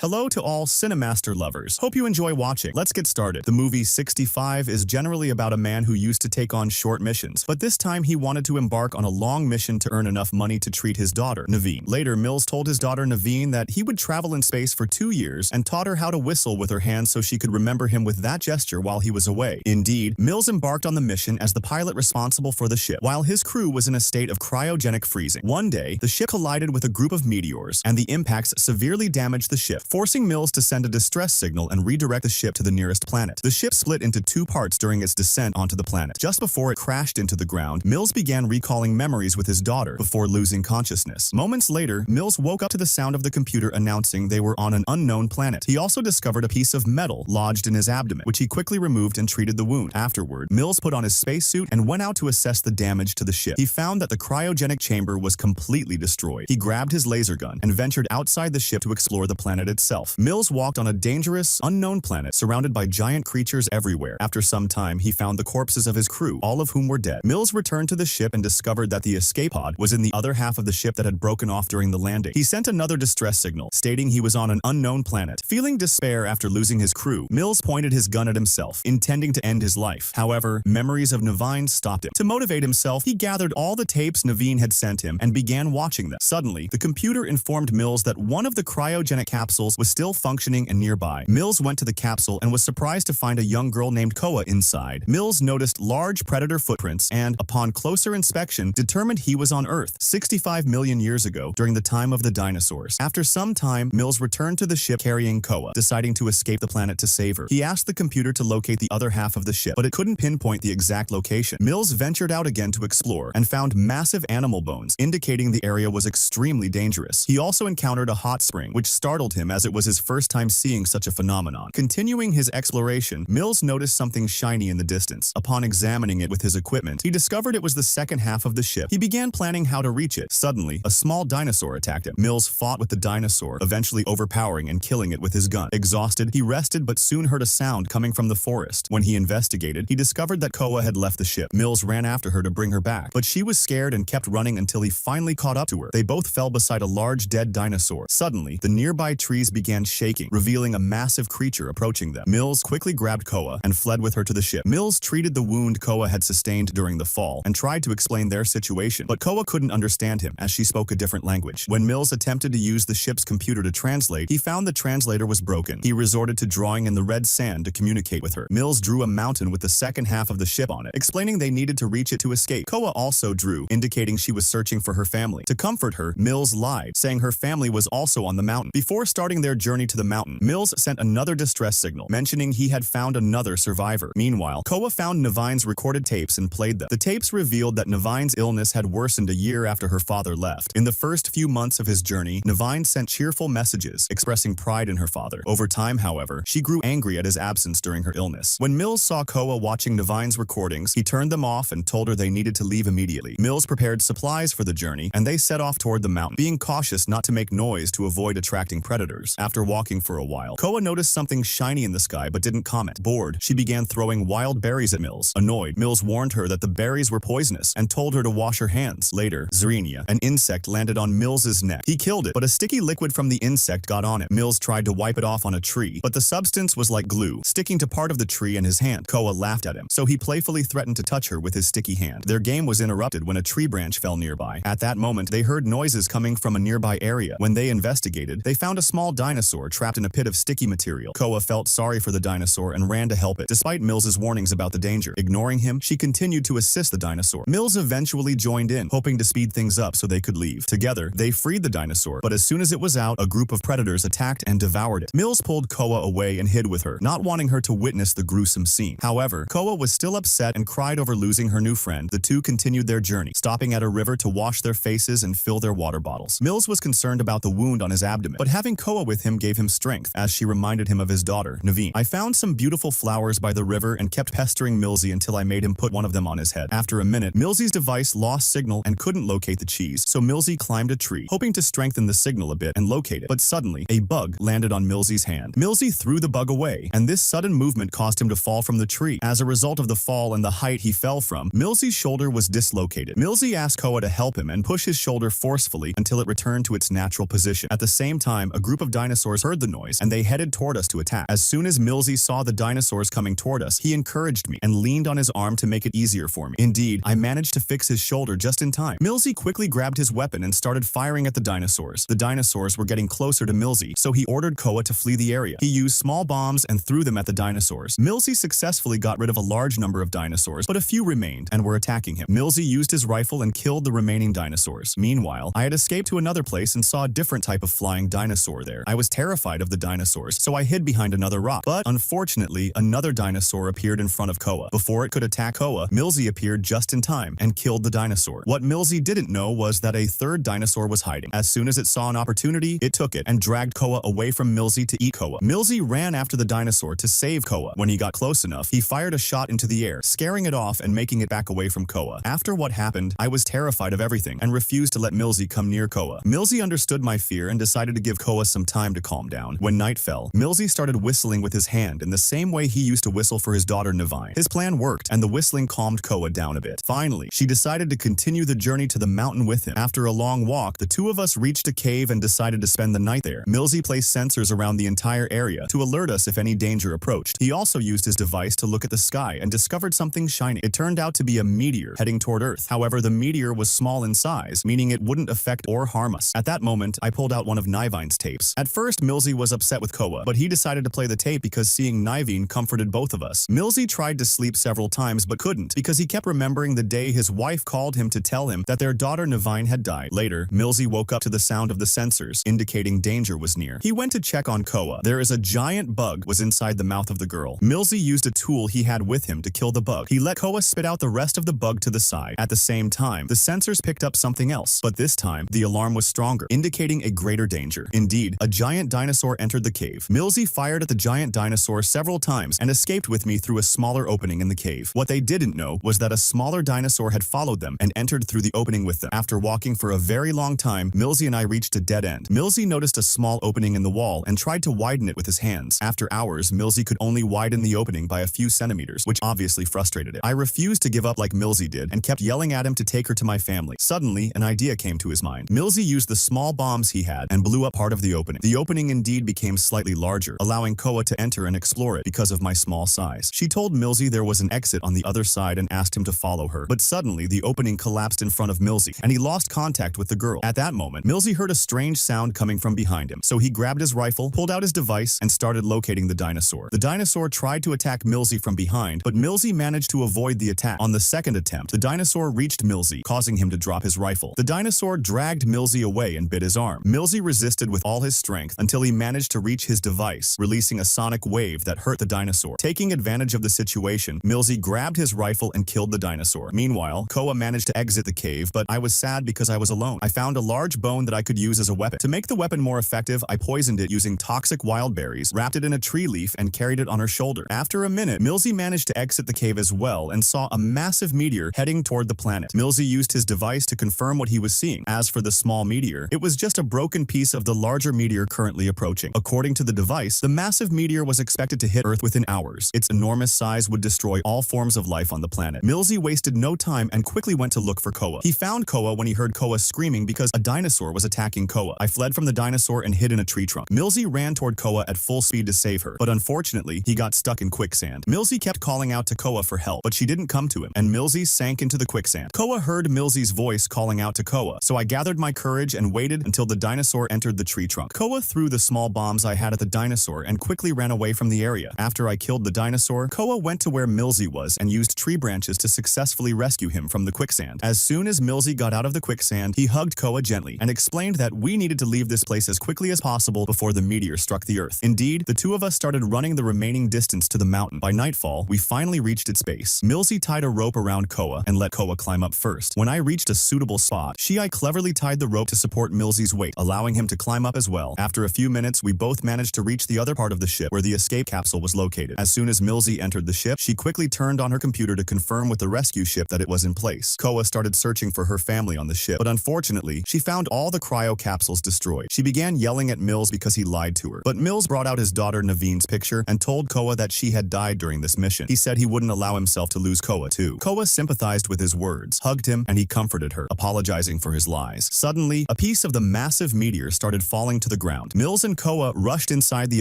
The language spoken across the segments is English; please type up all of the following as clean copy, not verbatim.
Hello to all Cenimaster lovers. Hope you enjoy watching. Let's get started. The movie 65 is generally about a man who used to take on short missions, but this time he wanted to embark on a long mission to earn enough money to treat his daughter, Naveen. Later, Mills told his daughter Naveen that he would travel in space for 2 years and taught her how to whistle with her hands so she could remember him with that gesture while he was away. Indeed, Mills embarked on the mission as the pilot responsible for the ship, while his crew was in a state of cryogenic freezing. One day, the ship collided with a group of meteors, and the impacts severely damaged the ship, forcing Mills to send a distress signal and redirect the ship to the nearest planet. The ship split into 2 parts during its descent onto the planet. Just before it crashed into the ground, Mills began recalling memories with his daughter before losing consciousness. Moments later, Mills woke up to the sound of the computer announcing they were on an unknown planet. He also discovered a piece of metal lodged in his abdomen, which he quickly removed and treated the wound. Afterward, Mills put on his spacesuit and went out to assess the damage to the ship. He found that the cryogenic chamber was completely destroyed. He grabbed his laser gun and ventured outside the ship to explore the planet itself. Mills walked on a dangerous, unknown planet surrounded by giant creatures everywhere. After some time, he found the corpses of his crew, all of whom were dead. Mills returned to the ship and discovered that the escape pod was in the other half of the ship that had broken off during the landing. He sent another distress signal, stating he was on an unknown planet. Feeling despair after losing his crew, Mills pointed his gun at himself, intending to end his life. However, memories of Naveen stopped him. To motivate himself, he gathered all the tapes Naveen had sent him and began watching them. Suddenly, the computer informed Mills that one of the cryogenic capsules was still functioning and nearby. Mills went to the capsule and was surprised to find a young girl named Koa inside. Mills noticed large predator footprints and, upon closer inspection, determined he was on Earth 65 million years ago during the time of the dinosaurs. After some time, Mills returned to the ship carrying Koa, deciding to escape the planet to save her. He asked the computer to locate the other half of the ship, but it couldn't pinpoint the exact location. Mills ventured out again to explore and found massive animal bones, indicating the area was extremely dangerous. He also encountered a hot spring, which startled him as it was his first time seeing such a phenomenon. Continuing his exploration, Mills noticed something shiny in the distance. Upon examining it with his equipment, he discovered it was the second half of the ship. He began planning how to reach it. Suddenly, a small dinosaur attacked him. Mills fought with the dinosaur, eventually overpowering and killing it with his gun. Exhausted, he rested but soon heard a sound coming from the forest. When he investigated, he discovered that Koa had left the ship. Mills ran after her to bring her back, but she was scared and kept running until he finally caught up to her. They both fell beside a large dead dinosaur. Suddenly, the nearby trees began shaking, revealing a massive creature approaching them. Mills quickly grabbed Koa and fled with her to the ship. Mills treated the wound Koa had sustained during the fall and tried to explain their situation, but Koa couldn't understand him as she spoke a different language. When Mills attempted to use the ship's computer to translate, he found the translator was broken. He resorted to drawing in the red sand to communicate with her. Mills drew a mountain with the second half of the ship on it, explaining they needed to reach it to escape. Koa also drew, indicating she was searching for her family. To comfort her, Mills lied, saying her family was also on the mountain. Before starting their journey to the mountain, Mills sent another distress signal, mentioning he had found another survivor. Meanwhile, Koa found Naveen's recorded tapes and played them. The tapes revealed that Naveen's illness had worsened a year after her father left. In the first few months of his journey, Naveen sent cheerful messages, expressing pride in her father. Over time, however, she grew angry at his absence during her illness. When Mills saw Koa watching Naveen's recordings, he turned them off and told her they needed to leave immediately. Mills prepared supplies for the journey, and they set off toward the mountain, being cautious not to make noise to avoid attracting predators. After walking for a while, Koa noticed something shiny in the sky but didn't comment. Bored, she began throwing wild berries at Mills. Annoyed, Mills warned her that the berries were poisonous and told her to wash her hands. Later, Xerenia, an insect, landed on Mills's neck. He killed it, but a sticky liquid from the insect got on it. Mills tried to wipe it off on a tree, but the substance was like glue, sticking to part of the tree in his hand. Koa laughed at him, so he playfully threatened to touch her with his sticky hand. Their game was interrupted when a tree branch fell nearby. At that moment, they heard noises coming from a nearby area. When they investigated, they found a small dinosaur trapped in a pit of sticky material. Koa felt sorry for the dinosaur and ran to help it, despite Mills's warnings about the danger. Ignoring him, she continued to assist the dinosaur. Mills eventually joined in, hoping to speed things up so they could leave. Together, they freed the dinosaur, but as soon as it was out, a group of predators attacked and devoured it. Mills pulled Koa away and hid with her, not wanting her to witness the gruesome scene. However, Koa was still upset and cried over losing her new friend. The two continued their journey, stopping at a river to wash their faces and fill their water bottles. Mills was concerned about the wound on his abdomen, but having Koa with him gave him strength, as she reminded him of his daughter, Naveen. I found some beautiful flowers by the river and kept pestering Millsy until I made him put one of them on his head. After a minute, Millsy's device lost signal and couldn't locate the cheese, so Millsy climbed a tree, hoping to strengthen the signal a bit and locate it. But suddenly, a bug landed on Millsy's hand. Millsy threw the bug away, and this sudden movement caused him to fall from the tree. As a result of the fall and the height he fell from, Millsy's shoulder was dislocated. Millsy asked Koa to help him and push his shoulder forcefully until it returned to its natural position. At the same time, a group of of dinosaurs heard the noise, and they headed toward us to attack. As soon as Millsy saw the dinosaurs coming toward us, he encouraged me and leaned on his arm to make it easier for me. Indeed, I managed to fix his shoulder just in time. Millsy quickly grabbed his weapon and started firing at the dinosaurs. The dinosaurs were getting closer to Millsy, so he ordered Koa to flee the area. He used small bombs and threw them at the dinosaurs. Millsy successfully got rid of a large number of dinosaurs, but a few remained and were attacking him. Millsy used his rifle and killed the remaining dinosaurs. Meanwhile, I had escaped to another place and saw a different type of flying dinosaur there. I was terrified of the dinosaurs, so I hid behind another rock. But unfortunately, another dinosaur appeared in front of Koa. Before it could attack Koa, Millsy appeared just in time and killed the dinosaur. What Millsy didn't know was that a third dinosaur was hiding. As soon as it saw an opportunity, it took it and dragged Koa away from Millsy to eat Koa. Millsy ran after the dinosaur to save Koa. When he got close enough, he fired a shot into the air, scaring it off and making it back away from Koa. After what happened, I was terrified of everything and refused to let Millsy come near Koa. Millsy understood my fear and decided to give Koa some time to calm down. When night fell, Millsy started whistling with his hand in the same way he used to whistle for his daughter Navine. His plan worked, and the whistling calmed Koa down a bit. Finally, she decided to continue the journey to the mountain with him. After a long walk, the two of us reached a cave and decided to spend the night there. Millsy placed sensors around the entire area to alert us if any danger approached. He also used his device to look at the sky and discovered something shiny. It turned out to be a meteor heading toward Earth. However, the meteor was small in size, meaning it wouldn't affect or harm us. At that moment, I pulled out one of Nivine's tapes. At first, Millsy was upset with Koa, but he decided to play the tape because seeing Nivine comforted both of us. Millsy tried to sleep several times but couldn't because he kept remembering the day his wife called him to tell him that their daughter Navine had died. Later, Millsy woke up to the sound of the sensors, indicating danger was near. He went to check on Koa. There is a giant bug was inside the mouth of the girl. Millsy used a tool he had with him to kill the bug. He let Koa spit out the rest of the bug to the side. At the same time, the sensors picked up something else, but this time, the alarm was stronger, indicating a greater danger. Indeed, a giant dinosaur entered the cave. Millsy fired at the giant dinosaur several times and escaped with me through a smaller opening in the cave. What they didn't know was that a smaller dinosaur had followed them and entered through the opening with them. After walking for a very long time, Millsy and I reached a dead end. Millsy noticed a small opening in the wall and tried to widen it with his hands. After hours, Millsy could only widen the opening by a few centimeters, which obviously frustrated it. I refused to give up like Millsy did and kept yelling at him to take her to my family. Suddenly, an idea came to his mind. Millsy used the small bombs he had and blew up part of the opening. The opening indeed became slightly larger, allowing Koa to enter and explore it because of my small size. She told Millsy there was an exit on the other side and asked him to follow her. But suddenly, the opening collapsed in front of Millsy, and he lost contact with the girl. At that moment, Millsy heard a strange sound coming from behind him, so he grabbed his rifle, pulled out his device, and started locating the dinosaur. The dinosaur tried to attack Millsy from behind, but Millsy managed to avoid the attack. On the second attempt, the dinosaur reached Millsy, causing him to drop his rifle. The dinosaur dragged Millsy away and bit his arm. Millsy resisted with all his strength until he managed to reach his device, releasing a sonic wave that hurt the dinosaur. Taking advantage of the situation, Millsy grabbed his rifle and killed the dinosaur. Meanwhile, Koa managed to exit the cave, but I was sad because I was alone. I found a large bone that I could use as a weapon. To make the weapon more effective, I poisoned it using toxic wild berries, wrapped it in a tree leaf, and carried it on her shoulder. After a minute, Millsy managed to exit the cave as well and saw a massive meteor heading toward the planet. Millsy used his device to confirm what he was seeing. As for the small meteor, it was just a broken piece of the larger meteor currently approaching. According to the device, the massive meteor was expected to hit Earth within hours. Its enormous size would destroy all forms of life on the planet. Millsy wasted no time and quickly went to look for Koa. He found Koa when he heard Koa screaming because a dinosaur was attacking Koa. I fled from the dinosaur and hid in a tree trunk. Millsy ran toward Koa at full speed to save her, but unfortunately, he got stuck in quicksand. Millsy kept calling out to Koa for help, but she didn't come to him, and Millsy sank into the quicksand. Koa heard Millsy's voice calling out to Koa, so I gathered my courage and waited until the dinosaur entered the tree trunk. Koa threw the small bombs I had at the dinosaur and quickly ran away from the area. After I killed the dinosaur, Koa went to where Millsy was and used tree branches to successfully rescue him from the quicksand. As soon as Millsy got out of the quicksand, he hugged Koa gently and explained that we needed to leave this place as quickly as possible before the meteor struck the Earth. Indeed, the two of us started running the remaining distance to the mountain. By nightfall, we finally reached its base. Millsy tied a rope around Koa and let Koa climb up first. When I reached a suitable spot, I cleverly tied the rope to support Millsy's weight, allowing him to climb up as well. After a few minutes, we both managed to reach the other part of the ship where the escape capsule was located. As soon as Millsy entered the ship, she quickly turned on her computer to confirm with the rescue ship that it was in place. Koa started searching for her family on the ship, but unfortunately, she found all the cryo capsules destroyed. She began yelling at Mills because he lied to her, but Mills brought out his daughter Navine's picture and told Koa that she had died during this mission. He said he wouldn't allow himself to lose Koa too. Koa sympathized with his words, hugged him, and he comforted her, apologizing for his lies. Suddenly, a piece of the massive meteor started falling to the ground. Mills and Koa rushed inside the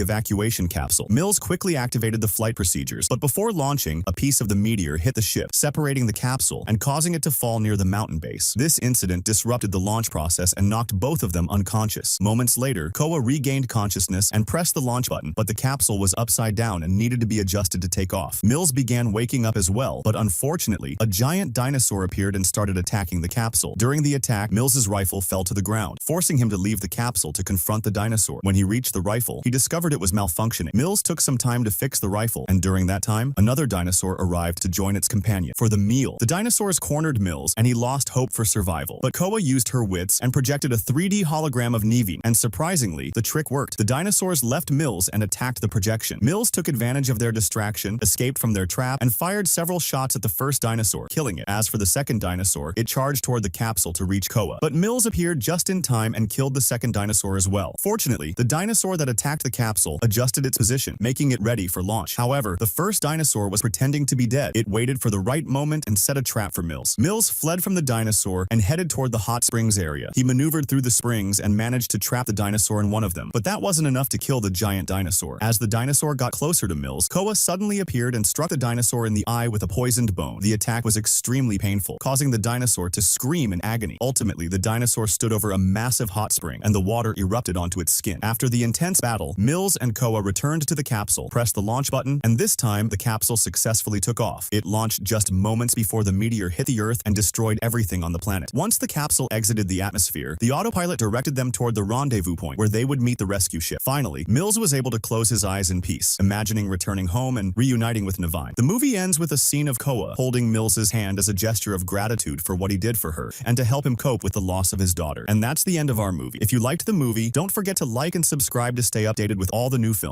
evacuation capsule. Mills quickly activated the flight procedures, but before launching, a piece of the meteor hit the ship, separating the capsule and causing it to fall near the mountain base. This incident disrupted the launch process and knocked both of them unconscious. Moments later, Koa regained consciousness and pressed the launch button, but the capsule was upside down and needed to be adjusted to take off. Mills began waking up as well, but unfortunately, a giant dinosaur appeared and started attacking the capsule. During the attack, Mills's rifle fell to the ground, forcing him to leave the capsule to confront the dinosaur. When he reached the rifle, he discovered it was malfunctioning. Mills took some time to fix the rifle, and during that time, another dinosaur arrived to join its companion for the meal. The dinosaurs cornered Mills, and he lost hope for survival. But Koa used her wits and projected a 3D hologram of Nevine, and surprisingly, the trick worked. The dinosaurs left Mills and attacked the projection. Mills took advantage of their distraction, escaped from their trap, and fired several shots at the first dinosaur, killing it. As for the second dinosaur, it charged toward the capsule to reach Koa. But Mills appeared just in time and killed the second dinosaur as well. Fortunately, the dinosaur that attacked the capsule adjusted its position, making it ready for launch. However, the first dinosaur was pretending to be dead. It waited for the right moment and set a trap for Mills. Mills fled from the dinosaur and headed toward the hot springs area. He maneuvered through the springs and managed to trap the dinosaur in one of them. But that wasn't enough to kill the giant dinosaur. As the dinosaur got closer to Mills, Koa suddenly appeared and struck the dinosaur in the eye with a poisoned bone. The attack was extremely painful, causing the dinosaur to scream in agony. Ultimately, the dinosaur stood over a massive hot spring, and the water erupted onto its skin. After the intense battle, Mills and Koa returned to the capsule, pressed the launch button, and this time, the capsule successfully took off. It launched just moments before the meteor hit the Earth and destroyed everything on the planet. Once the capsule exited the atmosphere, the autopilot directed them toward the rendezvous point where they would meet the rescue ship. Finally, Mills was able to close his eyes in peace, imagining returning home and reuniting with Nevine. The movie ends with a scene of Koa holding Mills's hand as a gesture of gratitude for what he did for her and to help him cope with the loss of his daughter. And that's the end of our movie. If you liked the movie, don't forget to like and subscribe to stay updated with all the new films.